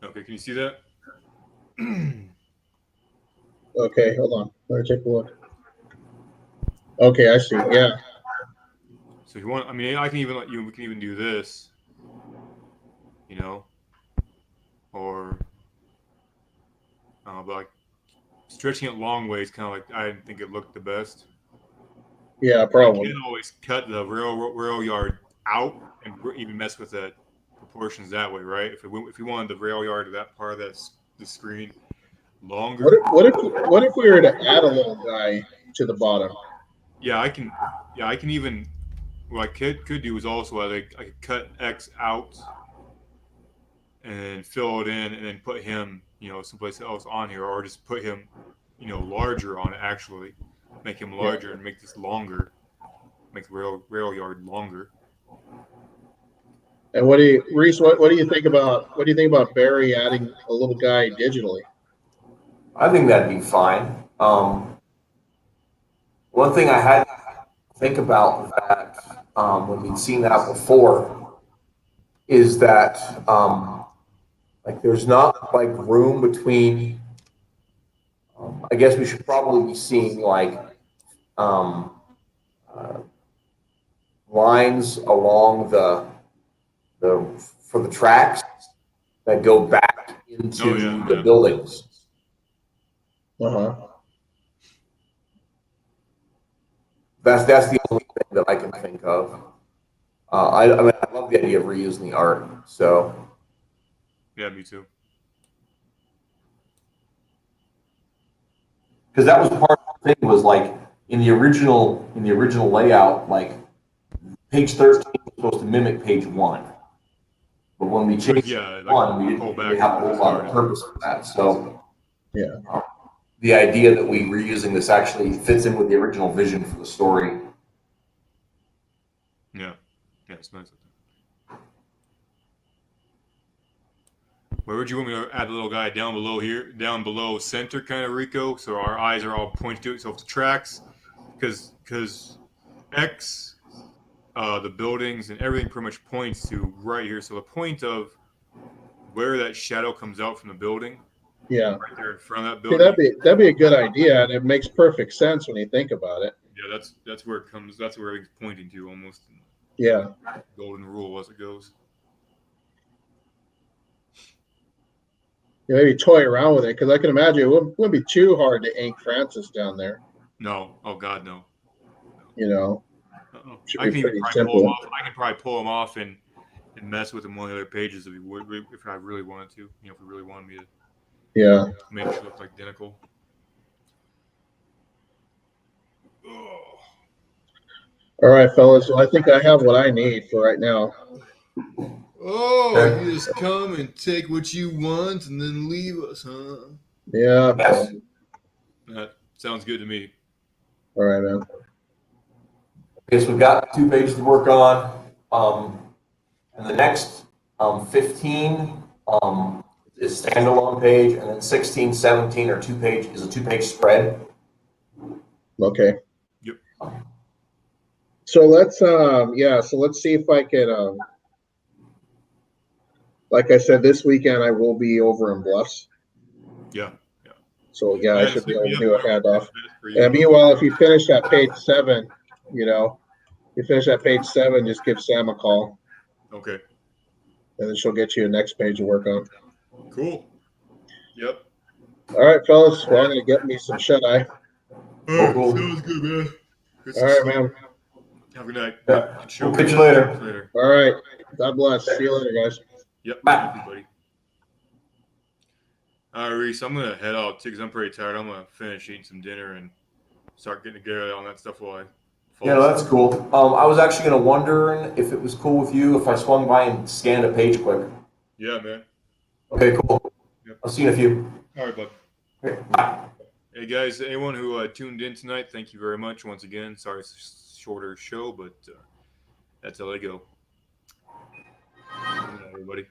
Okay, can you see that? Okay, hold on. Let me take a look. Okay, I see. Yeah. So if you want, I mean, I can even let you. We can even do this. Or but like stretching it long ways, kind of like I didn't think it looked the best. Yeah, I probably. can always cut the rail yard out and even mess with the proportions that way, right? If we wanted the rail yard to that part of the screen longer, What if we were to add a little guy to the bottom? yeah, I can. Yeah, I can even. What I could do is also I could cut X out and fill it in, and then put him, someplace else on here, or just put him, larger on it. Actually, make him Yeah. larger and make this longer. Make the rail yard longer. And Reese? What do you think about Barry adding a little guy digitally? I think that'd be fine. One thing I had to think about that when we'd seen that before is that like there's not like room between. I guess we should probably be seeing like um, uh, lines along the for the tracks that go back Oh yeah, into the yeah. buildings. Uh huh. That's the only thing that I can think of. I mean, I love the idea of reusing the art. So Yeah, me too. because that was part of the thing was like in the original layout, like page 13 was supposed to mimic page 1, but when we But changed yeah, like 1, we pull didn't really back from have a where it whole lot of started. purpose for that. So Yeah. the idea that we reusing this actually fits in with the original vision for the story. Yeah, yeah, it's nice. Where would you want me to add the little guy down below here, down below center, kind of Rico, so our eyes are all pointed to it. So if the tracks, because X, the buildings and everything pretty much points to right here. So the point of where that shadow comes out from the building, Yeah. right there in front of that See, building. that'd be a good idea, and it makes perfect sense when you think about it. Yeah, that's where it comes. That's where everything's pointing to, almost. Yeah. Golden rule as it goes. Maybe toy around with it because I can imagine it wouldn't be too hard to ink Francis down there. No, oh God, no. You know, Uh-oh. should I be can even pretty probably pull him simple. off. I can probably pull him off and mess with him on the other pages if I really wanted to. If we really wanted me to Yeah. make it look identical. Oh. All right, fellas. Well, I think I have what I need for right now. Oh, Okay. you just come and take what you want and then leave us, huh? Yeah. Yes. That sounds good to me. All right, man. Okay, so we've got 2 pages to work on. And the next 15 is standalone page, and then 16, 17 are 2 page is a 2 page spread. Okay. Yep. So let's see if I can like I said, this weekend I will be over in Bluffs. Yeah. Yeah. So yeah, I Yeah. should So, be able to yeah. do a Whatever handoff. works best for And you. meanwhile, if you finish at page 7, you know, you finish at page 7, just give Sam a call, Okay. and then she'll get you a next page to work on. Cool. Yep. All right, fellas. Well, I'm gonna get me some shut eye. All Cool, right. cool. Sounds good, man. Get All some right, sleep. man. Have a good night. Yeah. Good show. We'll catch you later. Later. All right. God bless. See you later, guys. Yep. You Bye. too, buddy. All right, Reese. I'm gonna head out too because I'm pretty tired. I'm gonna finish eating some dinner and start getting together on that stuff while I fall Yeah, no, asleep. that's cool. I was actually gonna wondering if it was cool with you if I swung by and scanned a page quick. Yeah, man. Okay, cool. Yep. I'll see you in a few. All right, bud. Okay, bye. Hey guys, anyone who tuned in tonight, thank you very much once again. Sorry it's a shorter show, but that's how they go. Good night, everybody.